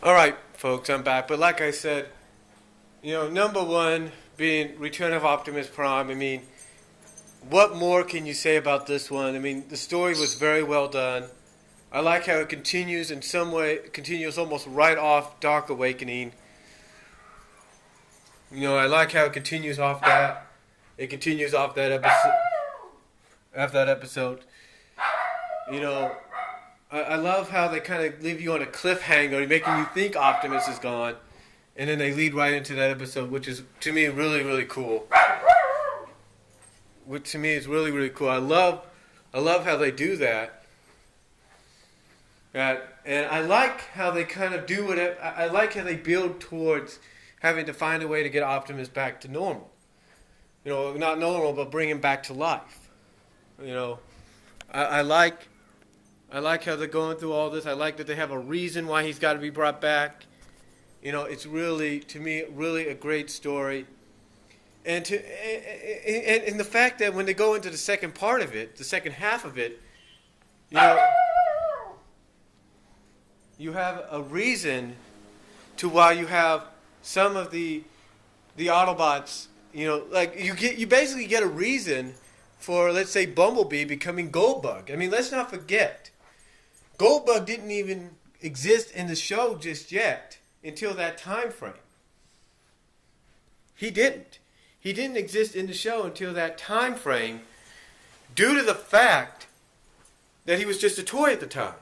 All right, folks, I'm back. But like I said, number one being Return of Optimus Prime. I mean, what more can you say about this one? I mean, the story was very well done. I like how it continues in some way, it continues almost right off Dark Awakening. I like how it continues off that. It continues off that episode. After that episode, you know, I love how they kind of leave you on a cliffhanger, making you think Optimus is gone, and then they lead right into that episode, which is to me really really cool. Which to me is really really cool. I love how they do that. And I like how they kind of do it. I like how they build towards having to find a way to get Optimus back to normal. Not normal, but bring him back to life. You know, I like how they're going through all this. I like that they have a reason why he's got to be brought back. It's really, to me, really a great story. And the fact that when they go into the second part of it, the second half of it, you have a reason to why you have some of the Autobots. Like you basically get a reason for, let's say, Bumblebee becoming Goldbug. I mean, let's not forget, Goldbug didn't even exist in the show just yet until that time frame. He didn't. He didn't exist in the show until that time frame due to the fact that he was just a toy at the time.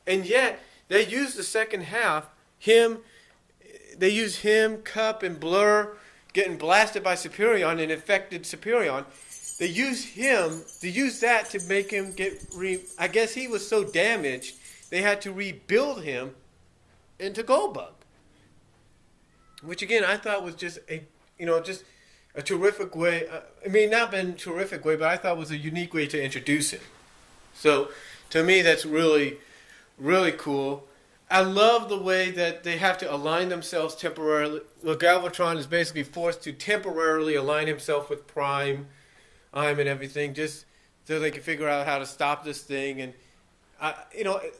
And yet, they used the second half, they used him, Cup, and Blur getting blasted by Superion and infected Superion. They used that to make him I guess he was so damaged, they had to rebuild him into Goldbug. Which again, I thought was just a terrific way. I mean, not been a terrific way, but I thought was a unique way to introduce him. So, to me, that's really, really cool. I love the way that they have to align themselves temporarily. Well, Galvatron is basically forced to temporarily align himself with Prime, and everything, just so they can figure out how to stop this thing. And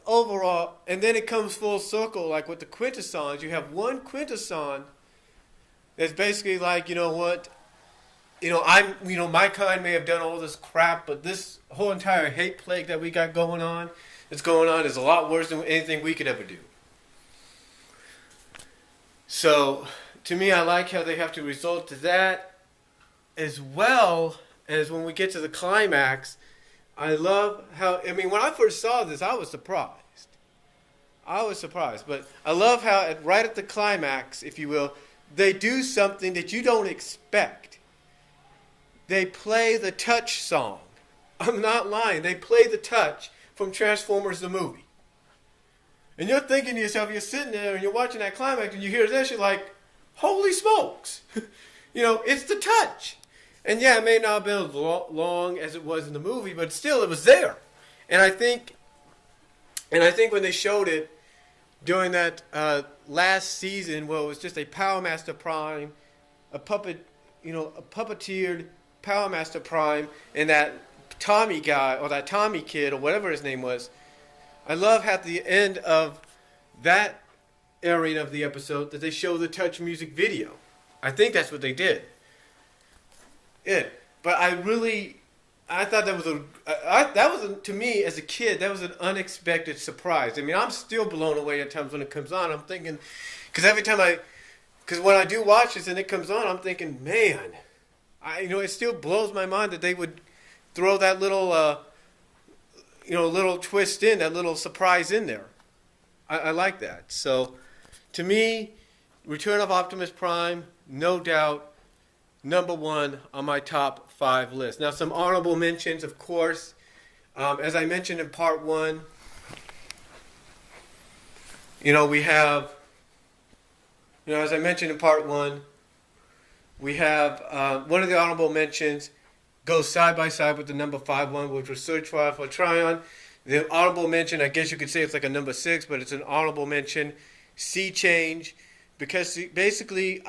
overall, and then it comes full circle, like with the Quintessons. You have one Quintesson that's basically like, my kind may have done all this crap, but this whole entire hate plague that we got going on is a lot worse than anything we could ever do. So, to me, I like how they have to resort to that, as well as when we get to the climax. I love how, when I first saw this, I was surprised. But I love how right at the climax, if you will, they do something that you don't expect. They play the Touch song. I'm not lying. They play the Touch from Transformers the movie. And you're thinking to yourself, you're sitting there and you're watching that climax and you hear this, you're like, holy smokes. It's the Touch. And yeah, it may not have been as long as it was in the movie, but still it was there. And I think when they showed it during that last season, where it was just a Power Master Prime, a puppeteered Power Master Prime, and that Tommy guy, or that Tommy kid, or whatever his name was, I love at the end of that area of the episode that they show the Touch music video. I think that's what they did. Yeah, but I thought that was to me as a kid, that was an unexpected surprise. I mean, I'm still blown away at times when it comes on. I'm thinking, because when I do watch this and it comes on, I'm thinking, man, it still blows my mind that they would throw that little, little twist in, that little surprise in there. I like that. So, to me, Return of Optimus Prime, no doubt, number one on my top 5 list. Now, some honorable mentions, of course. As I mentioned in part 1, we have, as I mentioned in part 1, we have one of the honorable mentions goes side by side with the number 5 one, which was Search for Alpha Trion. The honorable mention, I guess you could say it's like a number 6, but it's an honorable mention, Sea Change, because basically,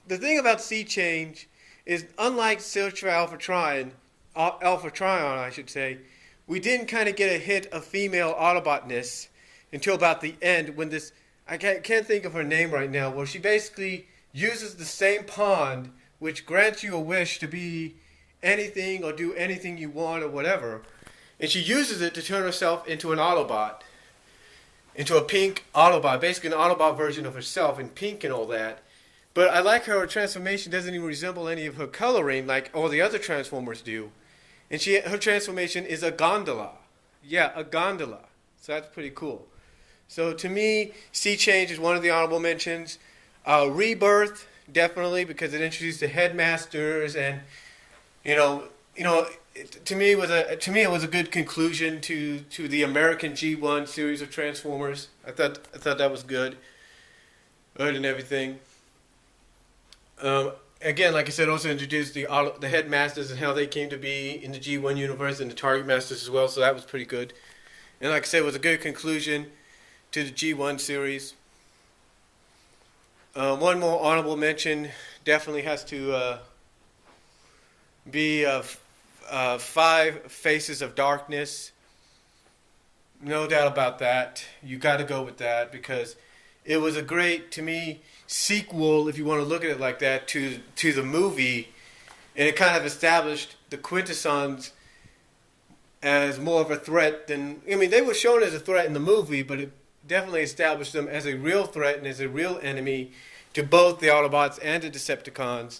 the thing about Sea Change is, unlike Search for Alpha Trion, I should say, we didn't kind of get a hint of female Autobotness until about the end, when this I can't think of her name right now. Well, she basically uses the same pond, which grants you a wish to be anything or do anything you want or whatever. And she uses it to turn herself into an Autobot, into a pink Autobot, basically an Autobot version of herself in pink and all that. But I like her transformation doesn't even resemble any of her coloring like all the other Transformers do. And her transformation is a gondola. Yeah, a gondola. So that's pretty cool. So to me, Sea Change is one of the honorable mentions. Rebirth, definitely, because it introduced the headmasters, and to me it was a good conclusion to the American G1 series of Transformers. I thought that was good, and everything. Again, like I said, also introduced the headmasters and how they came to be in the G1 universe, and the Target Masters as well. So that was pretty good. And like I said, it was a good conclusion to the G1 series. One more honorable mention definitely has to be 5 Faces of Darkness. No doubt about that. You got to go with that because it was a great, to me, sequel, if you want to look at it like that, to the movie, and it kind of established the Quintessons as more of a threat than, I mean, they were shown as a threat in the movie, but it definitely established them as a real threat and as a real enemy to both the Autobots and the Decepticons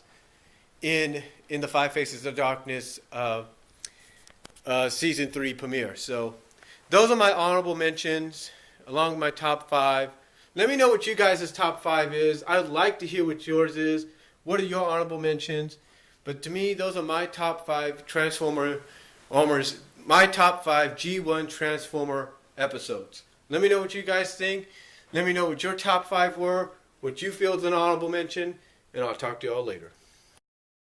in the 5 Faces of Darkness Season 3 premiere. So those are my honorable mentions along with my top 5. Let me know what you guys' top 5 is. I'd like to hear what yours is. What are your honorable mentions? But to me, those are my top 5 my top 5 G1 Transformer episodes. Let me know what you guys think. Let me know what your top 5 were, what you feel is an honorable mention, and I'll talk to you all later.